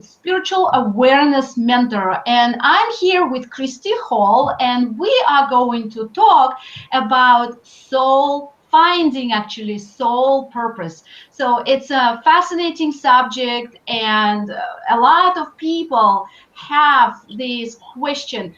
spiritual awareness mentor, and I'm here with Kristi Hall, and we are going to talk about soul finding, actually soul purpose. So it's a fascinating subject, and a lot of people have this question: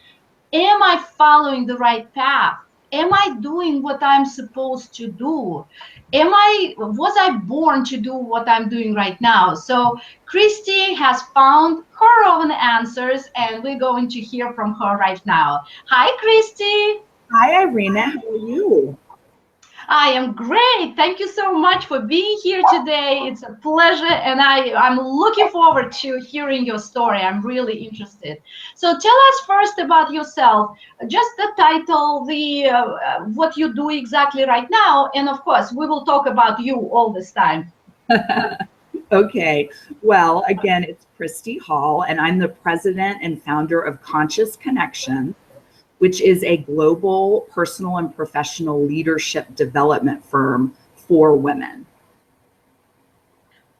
am I following the right path? Am I doing what I'm supposed to do? Was I born to do what I'm doing right now? So Christy has found her own answers, and we're going to hear from her right now. Hi, Christy. Hi, Irina. How are you? I am great. Thank you so much for being here today. It's a pleasure, and I'm looking forward to hearing your story. I'm really interested. So tell us first about yourself, just the title, the what you do exactly right now, and of course, we will talk about you all this time. Okay. Well, again, it's Kristi Hall, and I'm the president and founder of Conscious Connection, which is a global personal and professional leadership development firm for women.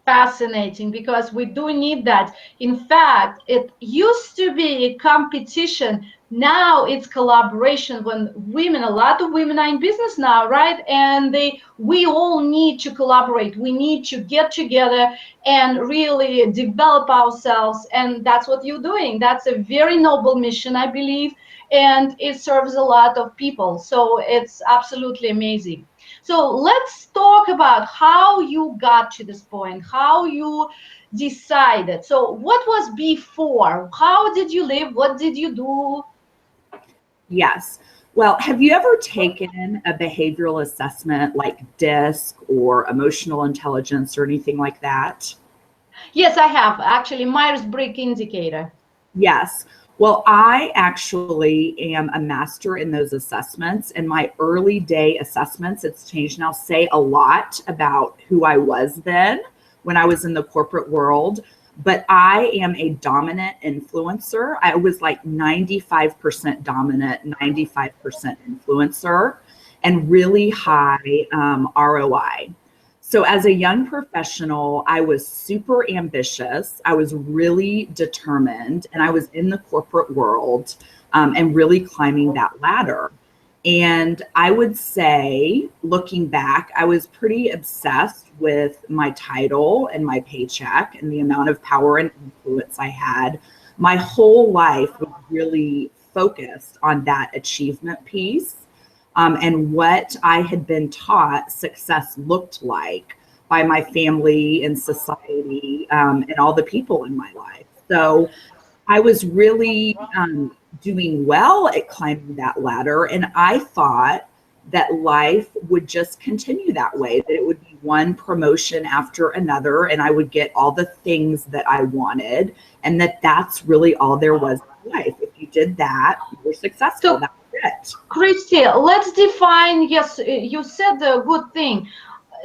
Fascinating, because we do need that. In fact, it used to be a competition. Now it's collaboration. When women, a lot of women are in business now, right? And we all need to collaborate. We need to get together and really develop ourselves. And that's what you're doing. That's a very noble mission, I believe. And it serves a lot of people. So it's absolutely amazing. So let's talk about how you got to this point, how you decided. So what was before? How did you live? What did you do? Yes. Well, have you ever taken a behavioral assessment like DISC or emotional intelligence or anything like that? Yes, I have. Actually, Myers-Briggs indicator. Yes. Well, I actually am a master in those assessments, and my early day assessments, it's changed now, say a lot about who I was then when I was in the corporate world. But I am a dominant influencer. I was like 95% dominant, 95% influencer, and really high ROI. So as a young professional, I was super ambitious. I was really determined, and I was in the corporate world and really climbing that ladder. And I would say, looking back, I was pretty obsessed with my title and my paycheck and the amount of power and influence I had. My whole life was really focused on that achievement piece, and what I had been taught success looked like by my family and society, and all the people in my life. So I was really doing well at climbing that ladder, and I thought that life would just continue that way, that it would be one promotion after another, and I would get all the things that I wanted, and that's really all there was in life. If you did that, you were successful. So, That was it. Christy, let's define. Yes, you said a good thing.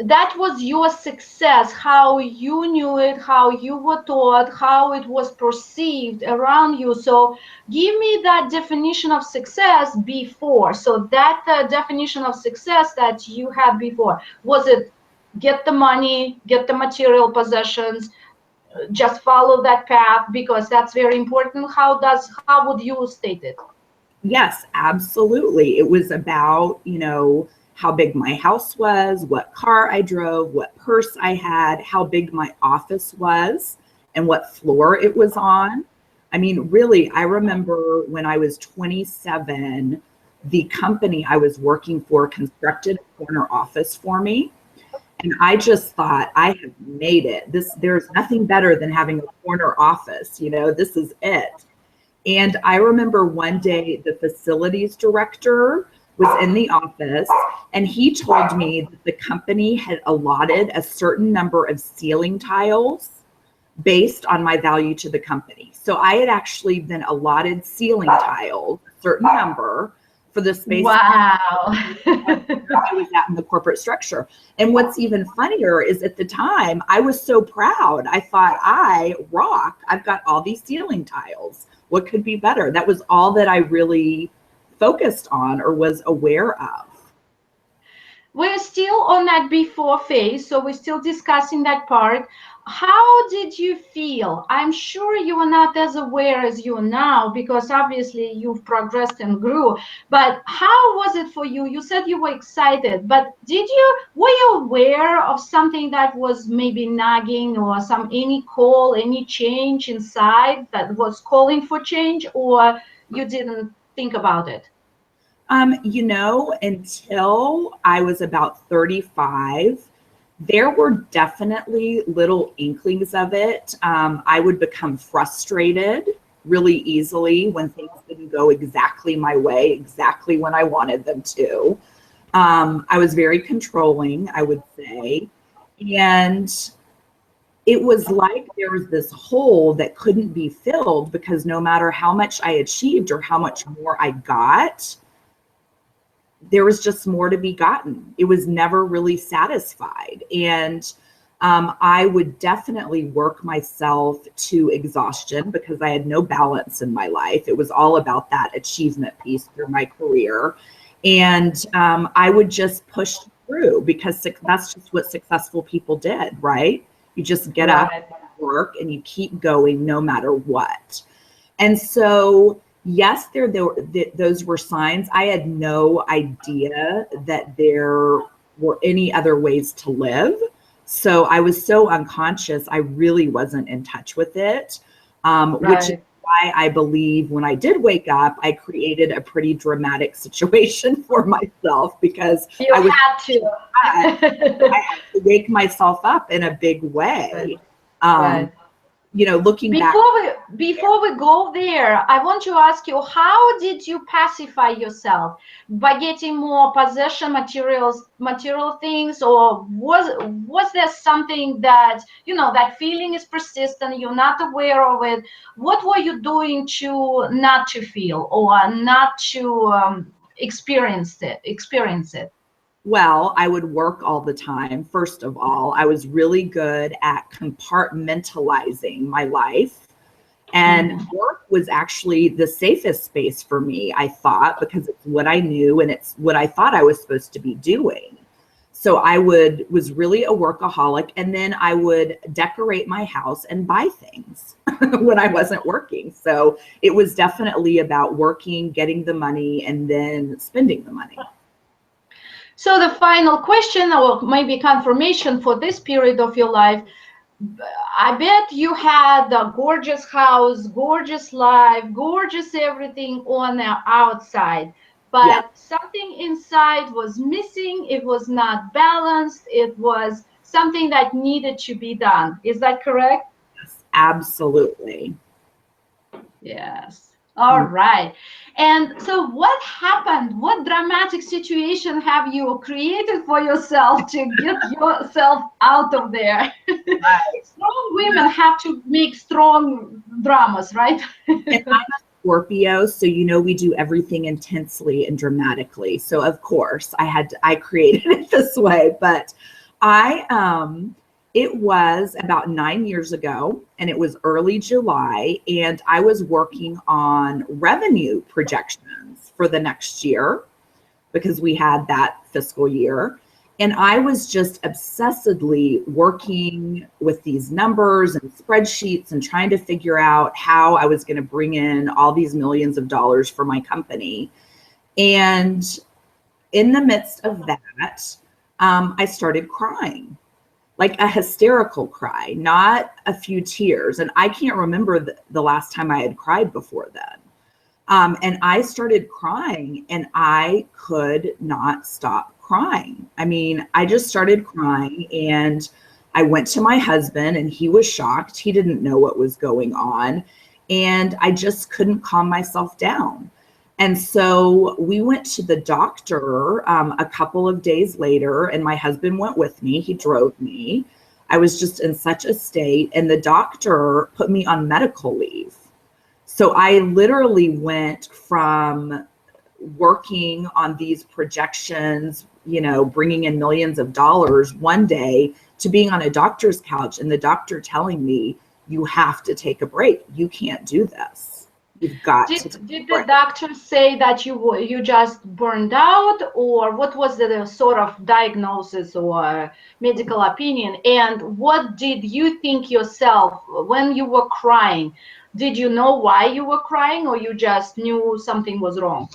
That was your success, how you knew it, how you were taught, how it was perceived around you. So give me that definition of success before. So that definition of success that you had before, was it get the money, get the material possessions, just follow that path? Because that's very important. How would you state it? Yes, absolutely. It was about, how big my house was, what car I drove, what purse I had, how big my office was, and what floor it was on. I mean, really, I remember when I was 27, the company I was working for constructed a corner office for me. And I just thought, I have made it. There's nothing better than having a corner office. This is it. And I remember one day the facilities director was in the office, and he told me that the company had allotted a certain number of ceiling tiles based on my value to the company. So I had actually been allotted ceiling tiles, a certain number, for the space. Wow. I was at in the corporate structure. And what's even funnier is at the time, I was so proud. I thought, I rock. I've got all these ceiling tiles. What could be better? That was all that I really focused on or was aware of. We're still on that before phase, so we're still discussing that part. how did you feel? I'm sure you are not as aware as you are now, because obviously you've progressed and grew. But how was it for you? You said you were excited, but were you aware of something that was maybe nagging, or any call, any change inside that was calling for change, or you didn't think about it? Until I was about 35, there were definitely little inklings of it. I would become frustrated really easily when things didn't go exactly my way, exactly when I wanted them to. I was very controlling, I would say. And it was like there was this hole that couldn't be filled, because no matter how much I achieved or how much more I got, there was just more to be gotten. It was never really satisfied. And I would definitely work myself to exhaustion, because I had no balance in my life. It was all about that achievement piece through my career. And I would just push through, because that's just what successful people did, right? You just get up, work, and you keep going no matter what. And so, yes, those were signs. I had no idea that there were any other ways to live. So I was so unconscious, I really wasn't in touch with it, which is why I believe when I did wake up, I created a pretty dramatic situation for myself, because I had to wake myself up in a big way. Looking back. Before we go there, I want to ask you, how did you pacify yourself? By getting more material things, or was there something that, that feeling is persistent, you're not aware of it? What were you doing to not to feel, or not to experience it? Well, I would work all the time. First of all, I was really good at compartmentalizing my life. And work was actually the safest space for me, I thought, because it's what I knew and it's what I thought I was supposed to be doing. So I was really a workaholic, and then I would decorate my house and buy things when I wasn't working. So it was definitely about working, getting the money, and then spending the money. So the final question, or maybe confirmation for this period of your life, I bet you had a gorgeous house, gorgeous life, gorgeous everything on the outside, but something inside was missing. It was not balanced. It was something that needed to be done. Is that correct? Yes, absolutely. Yes. All right. And so what happened? What dramatic situation have you created for yourself to get yourself out of there? Strong women have to make strong dramas, right? And I'm a Scorpio, so we do everything intensely and dramatically. So of course I created it this way, but it was about 9 years ago, and it was early July, and I was working on revenue projections for the next year, because we had that fiscal year. And I was just obsessively working with these numbers and spreadsheets and trying to figure out how I was going to bring in all these millions of dollars for my company. And in the midst of that, I started crying. Like a hysterical cry, not a few tears. And I can't remember the last time I had cried before then. And I started crying, and I could not stop crying. I mean, I just started crying, and I went to my husband, and he was shocked. He didn't know what was going on. And I just couldn't calm myself down. And so we went to the doctor a couple of days later, and my husband went with me. He drove me. I was just in such a state, and the doctor put me on medical leave. So I literally went from working on these projections, bringing in millions of dollars one day, to being on a doctor's couch, and the doctor telling me, you have to take a break. You can't do this. You've got to Did the doctor say that you just burned out, or what was the sort of diagnosis or medical opinion? And what did you think yourself when you were crying? Did you know why you were crying, or you just knew something was wrong?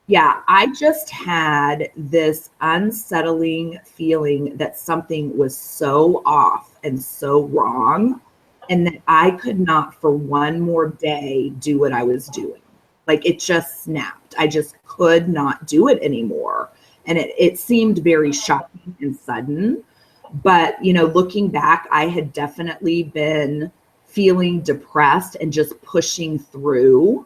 Yeah, I just had this unsettling feeling that something was so off and so wrong, and that I could not for one more day do what I was doing. Like it just snapped. I just could not do it anymore. And it seemed very shocking and sudden. But, looking back, I had definitely been feeling depressed and just pushing through.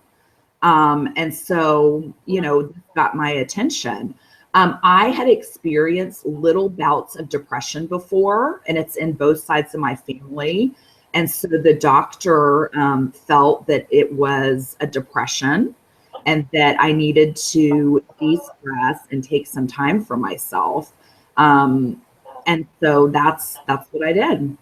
And so, this got my attention. I had experienced little bouts of depression before, and it's in both sides of my family. And so the doctor felt that it was a depression and that I needed to de-stress and take some time for myself. And so that's what I did.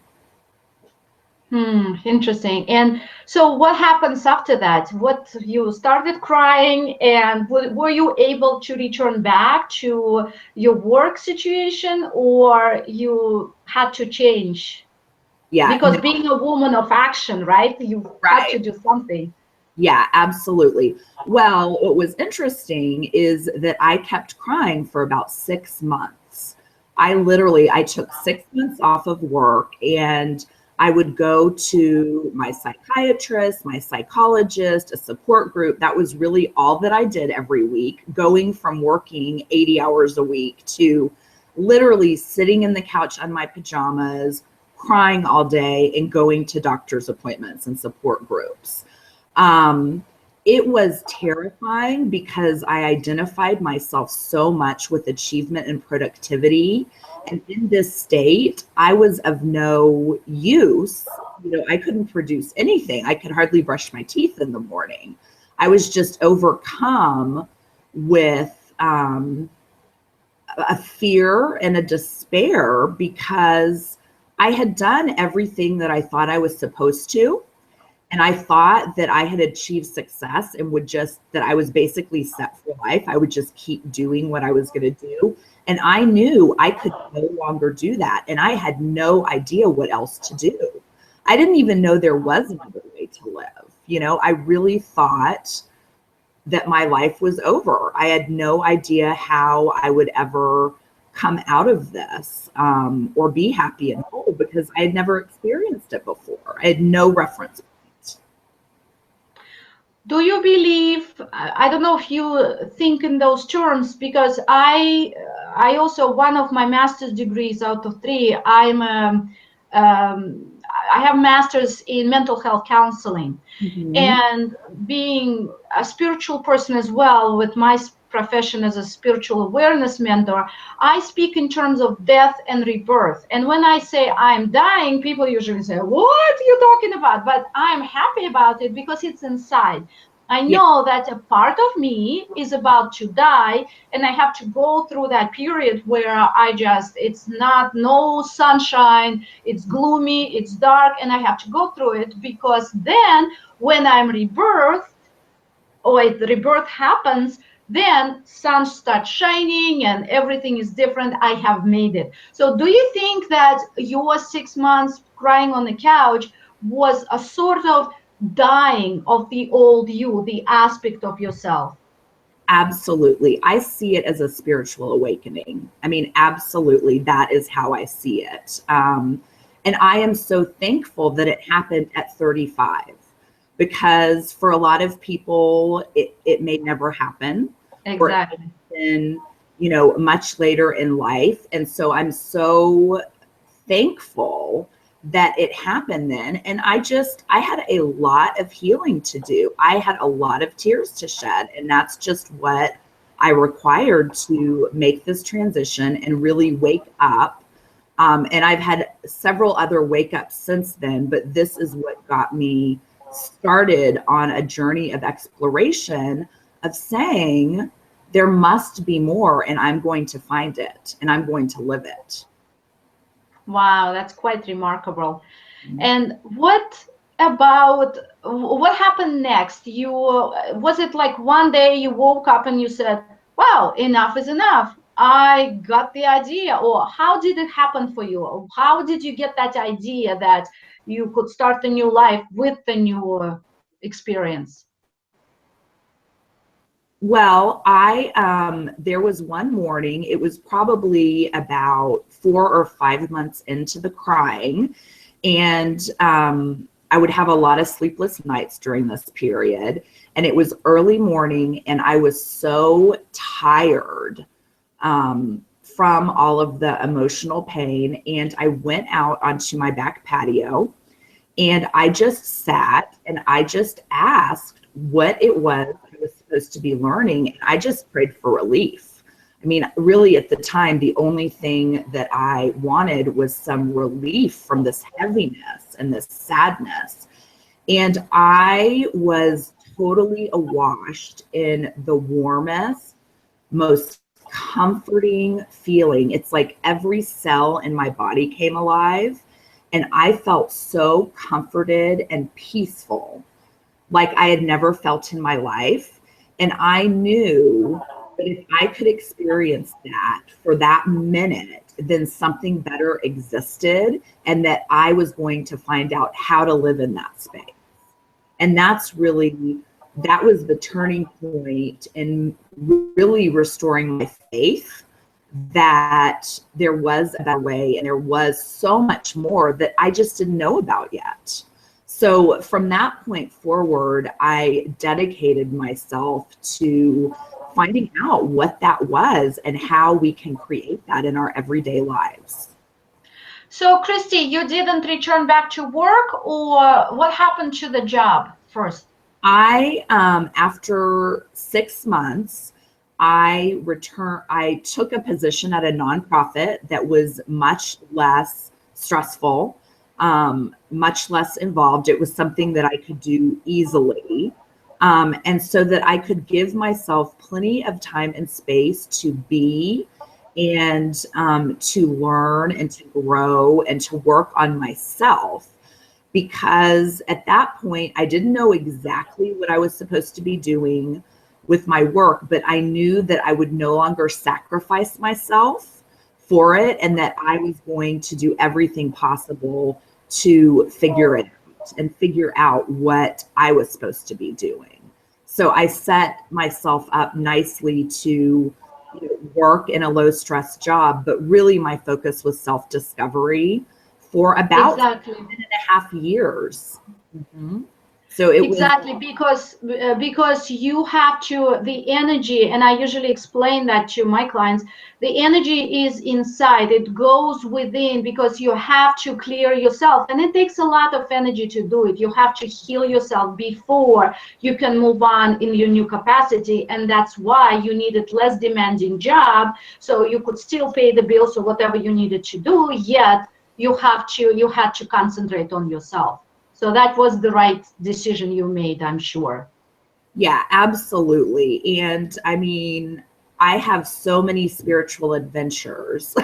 Interesting. And so what happens after that? What you started crying, and were you able to return back to your work situation, or you had to change? Yeah, Because no, being a woman of action, right? You had to right. do something. Yeah, absolutely. Well, what was interesting is that I kept crying for about 6 months. I took 6 months off of work, and I would go to my psychiatrist, my psychologist, a support group. That was really all that I did every week, going from working 80 hours a week to literally sitting in the couch on my pajamas, crying all day, and going to doctor's appointments and support groups. Um, it was terrifying because I identified myself so much with achievement and productivity. And in this state, I was of no use. I couldn't produce anything. I could hardly brush my teeth in the morning. I was just overcome with a fear and a despair because I had done everything that I thought I was supposed to. And I thought that I had achieved success and that I was basically set for life. I would just keep doing what I was going to do. And I knew I could no longer do that. And I had no idea what else to do. I didn't even know there was another way to live. I really thought that my life was over. I had no idea how I would ever come out of this or be happy and whole because I had never experienced it before. I had no reference. Do you believe, I don't know if you think in those terms, because I also, one of my master's degrees out of three, I have master's in mental health counseling. Mm-hmm. And being a spiritual person as well, with my profession as a spiritual awareness mentor, I speak in terms of death and rebirth. And when I say I'm dying, people usually say, what are you talking about? But I'm happy about it because it's inside. I know that a part of me is about to die, and I have to go through that period where it's no sunshine, it's gloomy, it's dark, and I have to go through it, because then when I'm rebirthed, or the rebirth happens, then sun starts shining and everything is different. I have made it. So do you think that your 6 months crying on the couch was a sort of dying of the old you, the aspect of yourself? Absolutely. I see it as a spiritual awakening. I mean, absolutely. That is how I see it. And I am so thankful that it happened at 35, because for a lot of people, it may never happen. Exactly. Or even, much later in life. And so I'm so thankful that it happened then. And I had a lot of healing to do. I had a lot of tears to shed. And that's just what I required to make this transition and really wake up. And I've had several other wake ups since then, but this is what got me started on a journey of exploration, of saying there must be more, and I'm going to find it and I'm going to live it. Wow, that's quite remarkable. And what about what happened next? You was it like one day you woke up and you said, "Wow, enough is enough. I got the idea," or how did it happen for you? How did you get that idea that you could start a new life with the new experience? Well, there was one morning, it was probably about 4 or 5 months into the crying, and I would have a lot of sleepless nights during this period. And it was early morning, and I was so tired from all of the emotional pain. And I went out onto my back patio, and I just sat and I just asked what it was I was supposed to be learning. And I just prayed for relief. I mean, really at the time, the only thing that I wanted was some relief from this heaviness and this sadness. And I was totally awash in the warmest, most comforting feeling. It's like every cell in my body came alive, and I felt so comforted and peaceful, like I had never felt in my life. And I knew that if I could experience that for that minute, then something better existed, and that I was going to find out how to live in that space. And that was the turning point in really restoring my faith that there was a better way, and there was so much more that I just didn't know about yet. So from that point forward, I dedicated myself to finding out what that was and how we can create that in our everyday lives. So, Christy, you didn't return back to work, or what happened to the job first? After 6 months, I took a position at a nonprofit that was much less stressful, much less involved. It was something that I could do easily. And so that I could give myself plenty of time and space to be and to learn and to grow and to work on myself. Because at that point, I didn't know exactly what I was supposed to be doing with my work, but I knew that I would no longer sacrifice myself for it, and that I was going to do everything possible to figure it out and figure out what I was supposed to be doing. So I set myself up nicely to work in a low stress job, but really my focus was self-discovery for about 1.5 years. Mm-hmm. So it exactly, because you have to, the energy, and I usually explain that to my clients, the energy is inside, it goes within, because you have to clear yourself, and it takes a lot of energy to do it. You have to heal yourself before you can move on in your new capacity, and that's why you needed less demanding job, so you could still pay the bills or whatever you needed to do, yet you had to concentrate on yourself. So that was the right decision you made, I'm sure. Yeah, absolutely. And I mean, I have so many spiritual adventures.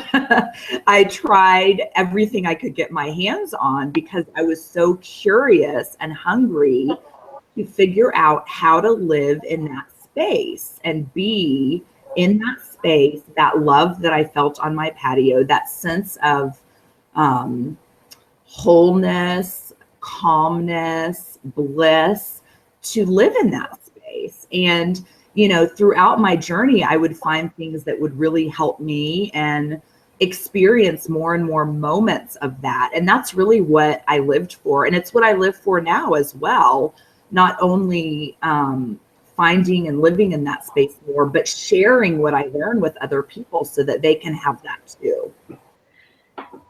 I tried everything I could get my hands on because I was so curious and hungry to figure out how to live in that space and be in that space, that love that I felt on my patio, that sense of wholeness, calmness, bliss, to live in that space. And, throughout my journey, I would find things that would really help me and experience more and more moments of that. And that's really what I lived for. And it's what I live for now as well. Not only finding and living in that space more, but sharing what I learn with other people so that they can have that too.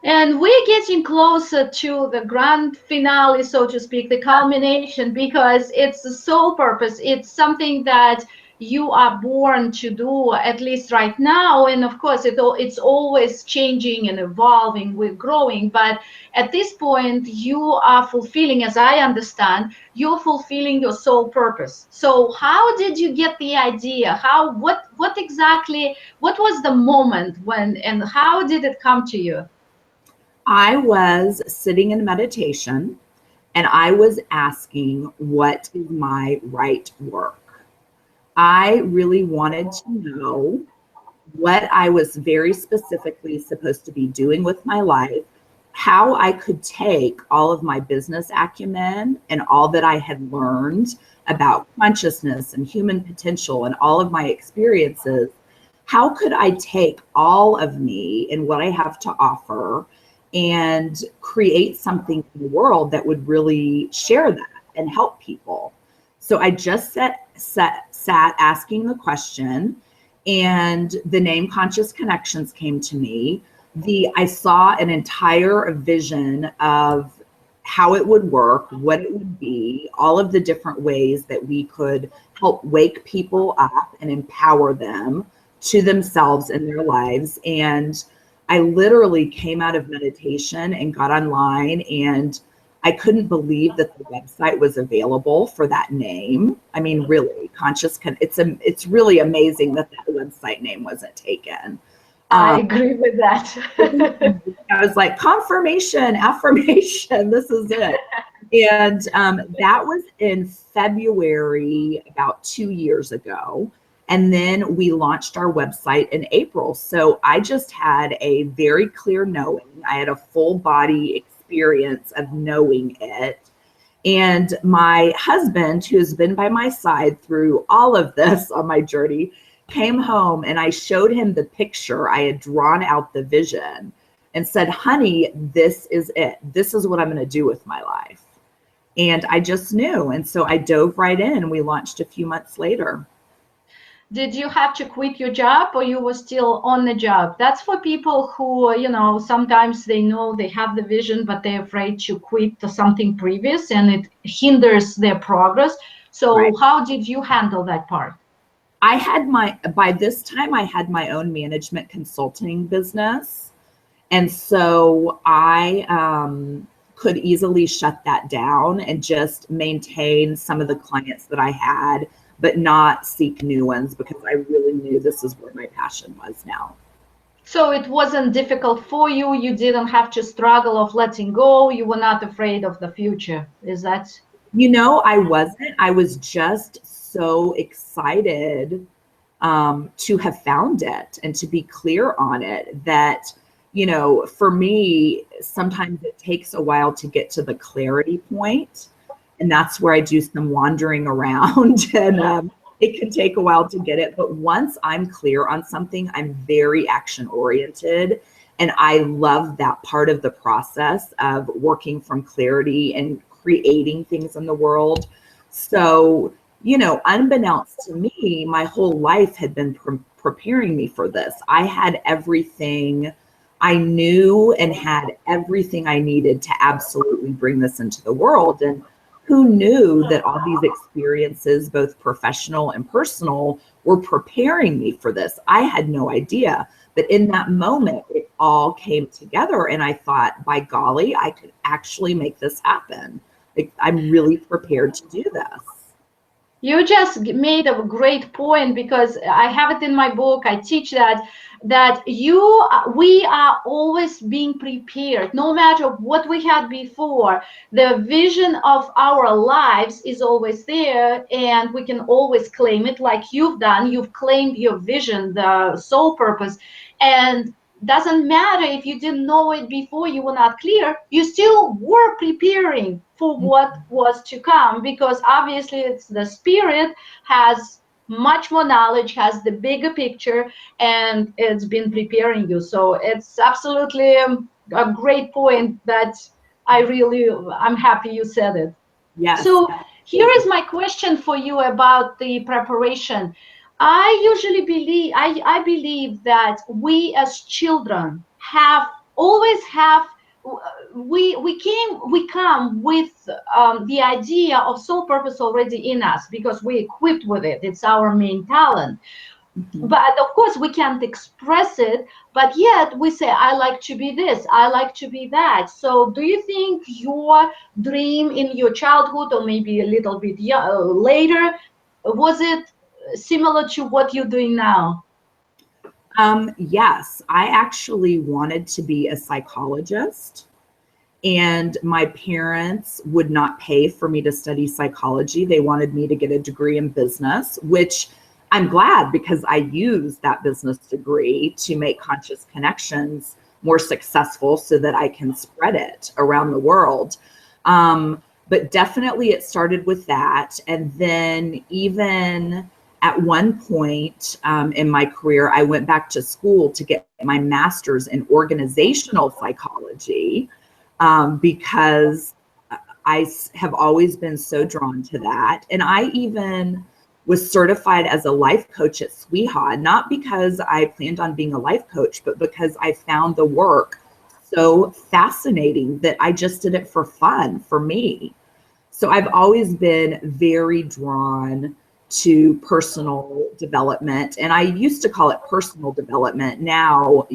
And we're getting closer to the grand finale, so to speak, the culmination, because it's the sole purpose. It's something that you are born to do, at least right now. And of course, it's always changing and evolving, we're growing. But at this point, you are fulfilling, as I understand, you're fulfilling your sole purpose. So how did you get the idea? What was the moment when, and how did it come to you? I was sitting in meditation, And I was asking, what is my right work? I really wanted to know what I was very specifically supposed to be doing with my life, how I could take all of my business acumen and all that I had learned about consciousness and human potential and all of my experiences. How could I take all of me and what I have to offer and create something in the world that would really share that and help people? So I just sat asking the question, and the name Conscious Connections came to me. I saw an entire vision of how it would work, what it would be, all of the different ways that we could help wake people up and empower them to themselves and their lives. And I literally came out of meditation and got online, and I couldn't believe that the website was available for that name. I mean, really, it's really amazing that that website name wasn't taken. I agree with that. I was like, confirmation, affirmation, this is it. And that was in February, about 2 years ago. And then we launched our website in April. So I just had a very clear knowing. I had a full body experience of knowing it. And my husband, who has been by my side through all of this on my journey, came home and I showed him the picture. I had drawn out the vision and said, honey, this is it. This is what I'm going to do with my life. And I just knew. And so I dove right in, and we launched a few months later. Did you have to quit your job, or you were still on the job? That's for people who, sometimes they know they have the vision, but they're afraid to quit to something previous, and it hinders their progress. So Right. How did you handle that part? By this time, I had my own management consulting business. And so I could easily shut that down and just maintain some of the clients that I had, but not seek new ones, because I really knew this is where my passion was now. So it wasn't difficult for you. You didn't have to struggle of letting go. You were not afraid of the future. Is that? I wasn't. I was just so excited to have found it and to be clear on it that, for me, sometimes it takes a while to get to the clarity point. And that's where I do some wandering around, and it can take a while to get it. But once I'm clear on something, I'm very action oriented. And I love that part of the process of working from clarity and creating things in the world. So, unbeknownst to me, my whole life had been preparing me for this. I had everything I knew and had everything I needed to absolutely bring this into the world. And who knew that all these experiences, both professional and personal, were preparing me for this? I had no idea. But in that moment, it all came together. And I thought, by golly, I could actually make this happen. Like, I'm really prepared to do this. You just made a great point, because I have it in my book. I teach that we are always being prepared, no matter what we had before. The vision of our lives is always there, and we can always claim it, like you've done. You've claimed your vision, the soul purpose, and doesn't matter if you didn't know it before, you were not clear, you still were preparing for what was to come, because obviously it's the spirit has much more knowledge, has the bigger picture, and it's been preparing you. So it's absolutely a great point that I'm happy you said it. Yes. So here is my question for you about the preparation. I believe that we as children we come with the idea of soul purpose already in us, because we're equipped with it. It's our main talent. Mm-hmm. But of course we can't express it, but yet we say, I like to be this, I like to be that. So do you think your dream in your childhood, or maybe a little bit later, was it similar to what you're doing now? Yes, I actually wanted to be a psychologist. And my parents would not pay for me to study psychology. They wanted me to get a degree in business, which I'm glad, because I used that business degree to make Conscious Connections more successful so that I can spread it around the world. But definitely it started with that. And then even at one point in my career, I went back to school to get my master's in organizational psychology, because I have always been so drawn to that. And I even was certified as a life coach at SWIHA, not because I planned on being a life coach, but because I found the work so fascinating that I just did it for fun, for me. So I've always been very drawn to personal development, and I used to call it personal development. Now,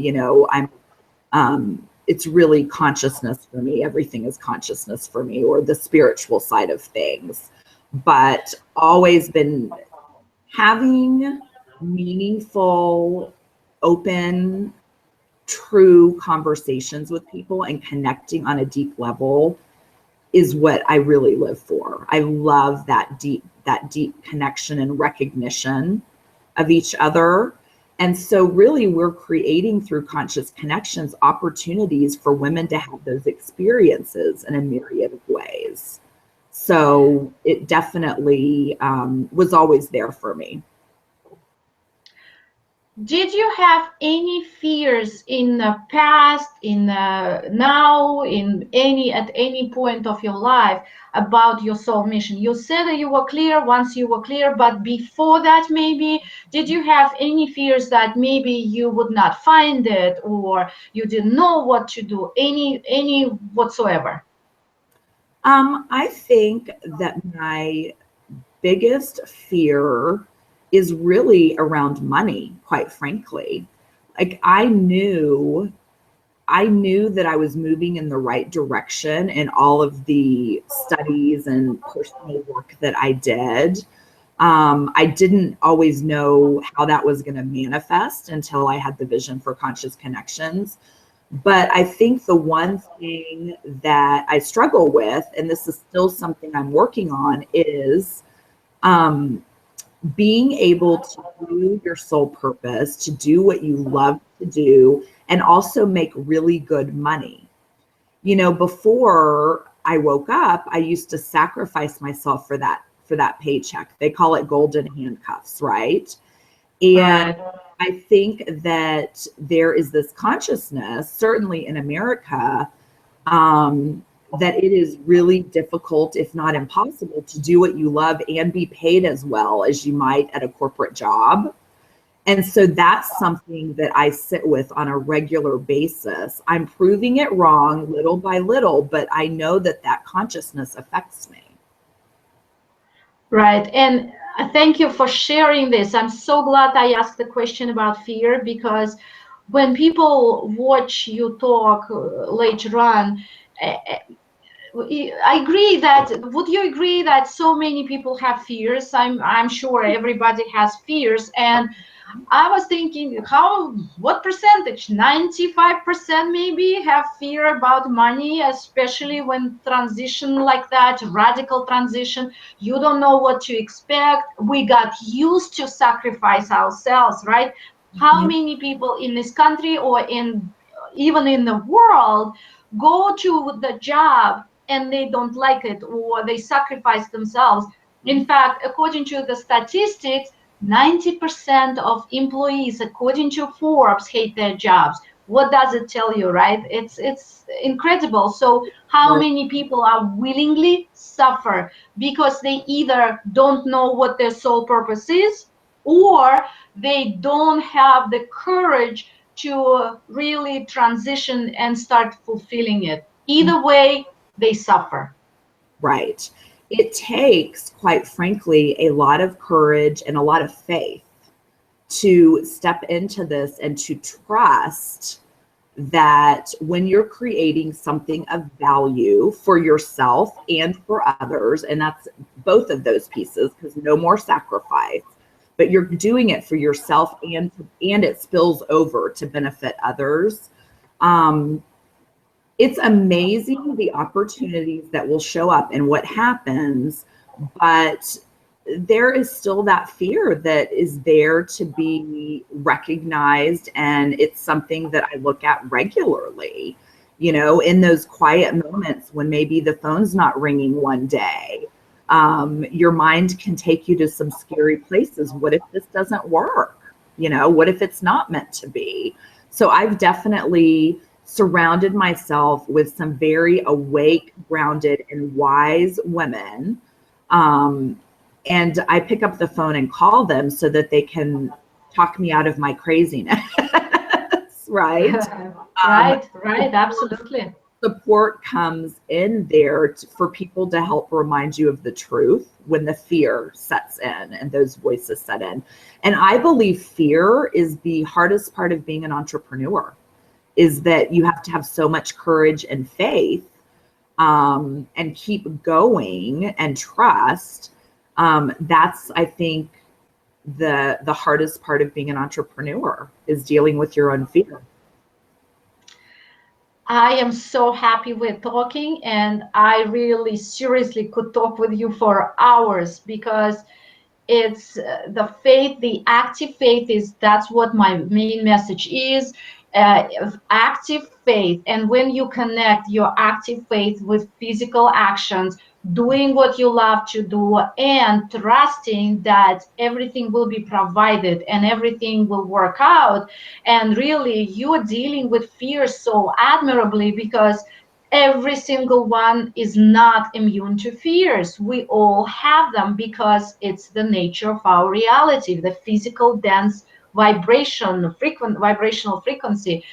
it's really consciousness for me. Everything is consciousness for me, or the spiritual side of things. But always been having meaningful, open, true conversations with people and connecting on a deep level is what I really live for. I love that deep connection and recognition of each other. And so really we're creating through Conscious Connections opportunities for women to have those experiences in a myriad of ways. So it definitely was always there for me. Did you have any fears in the past, now, at any point of your life about your soul mission? You said that you were clear once you were clear, but before that, maybe, did you have any fears that maybe you would not find it, or you didn't know what to do, any whatsoever? I think that my biggest fear is really around money, quite frankly. Like I knew that I was moving in the right direction in all of the studies and personal work that I did. I didn't always know how that was going to manifest until I had the vision for Conscious Connections. But I think the one thing that I struggle with, and this is still something I'm working on, is being able to do your soul purpose, to do what you love to do, and also make really good money. Before I woke up, I used to sacrifice myself for that paycheck. They call it golden handcuffs, right? And I think that there is this consciousness, certainly in America, that it is really difficult, if not impossible, to do what you love and be paid as well as you might at a corporate job. And so that's something that I sit with on a regular basis. I'm proving it wrong little by little, but I know that consciousness affects me. Right. And thank you for sharing this. I'm so glad I asked the question about fear, because when people watch you talk later on, I agree that, would you agree that so many people have fears? I'm sure everybody has fears. And I was thinking, what percentage? 95% maybe have fear about money, especially when transition like that, radical transition, you don't know what to expect. We got used to sacrifice ourselves, right? How many people in this country, or even in the world, go to the job and they don't like it, or they sacrifice themselves? In fact, according to the statistics, 90% of employees, according to Forbes, hate their jobs. What does it tell you, right? It's incredible. So how many people are willingly suffer because they either don't know what their soul purpose is, or they don't have the courage to really transition and start fulfilling it. Either way, they suffer. Right. It takes, quite frankly, a lot of courage and a lot of faith to step into this and to trust that when you're creating something of value for yourself and for others, and that's both of those pieces, because no more sacrifice, but you're doing it for yourself and it spills over to benefit others. It's amazing the opportunities that will show up and what happens, but there is still that fear that is there to be recognized. And it's something that I look at regularly, in those quiet moments when maybe the phone's not ringing one day. Your mind can take you to some scary places. What if this doesn't work? What if it's not meant to be? So I've definitely surrounded myself with some very awake, grounded, and wise women. And I pick up the phone and call them so that they can talk me out of my craziness, right? Right, absolutely. Support comes in there for people to help remind you of the truth when the fear sets in and those voices set in. And I believe fear is the hardest part of being an entrepreneur, is that you have to have so much courage and faith, and keep going and trust. That's, I think, the hardest part of being an entrepreneur, is dealing with your own fear. I am so happy we're talking, and I really seriously could talk with you for hours, because it's the faith, the active faith that's what my main message is. Active faith. And when you connect your active faith with physical actions, doing what you love to do, and trusting that everything will be provided and everything will work out, and really you're dealing with fear so admirably, because every single one is not immune to fears. We all have them, because it's the nature of our reality, the physical dense vibrational frequency.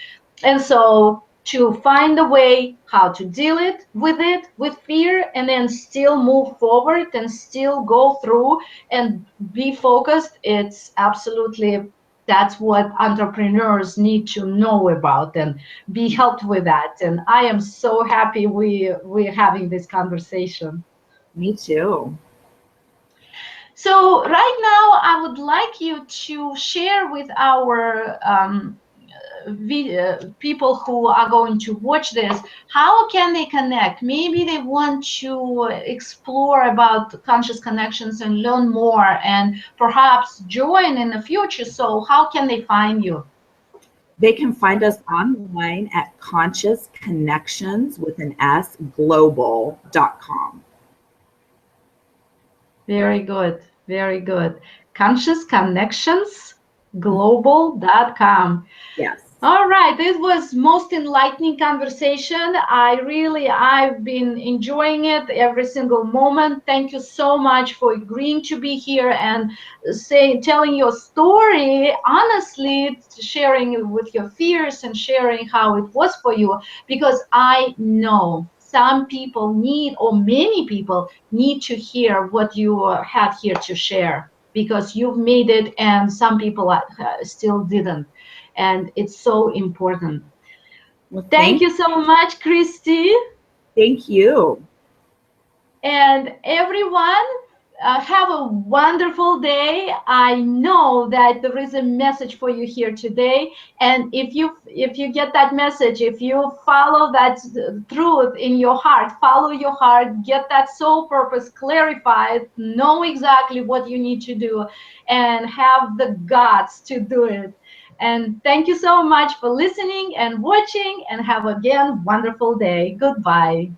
And so to find a way how to deal with fear, and then still move forward and still go through and be focused, it's absolutely, that's what entrepreneurs need to know about and be helped with that. And I am so happy we're having this conversation. Me too. So right now, I would like you to share with our people who are going to watch this, how can they connect? Maybe they want to explore about conscious connections and learn more, and perhaps join in the future. So how can they find you? They can find us online at Conscious Connections with an S global.com. Very good. Very good. Conscious Connections global.com. Yes. All right, this was most enlightening conversation. I've been enjoying it every single moment. Thank you so much for agreeing to be here and telling your story honestly, sharing with your fears and sharing how it was for you, because I know some people need, or many people need to hear what you had here to share, because you've made it and some people still didn't. And it's so important. Well, thank you so much, Christy. Thank you. And everyone, have a wonderful day. I know that there is a message for you here today, and if you get that message, if you follow that truth in your heart, follow your heart, get that soul purpose clarified, know exactly what you need to do, and have the guts to do it. And thank you so much for listening and watching, and have again wonderful day. Goodbye.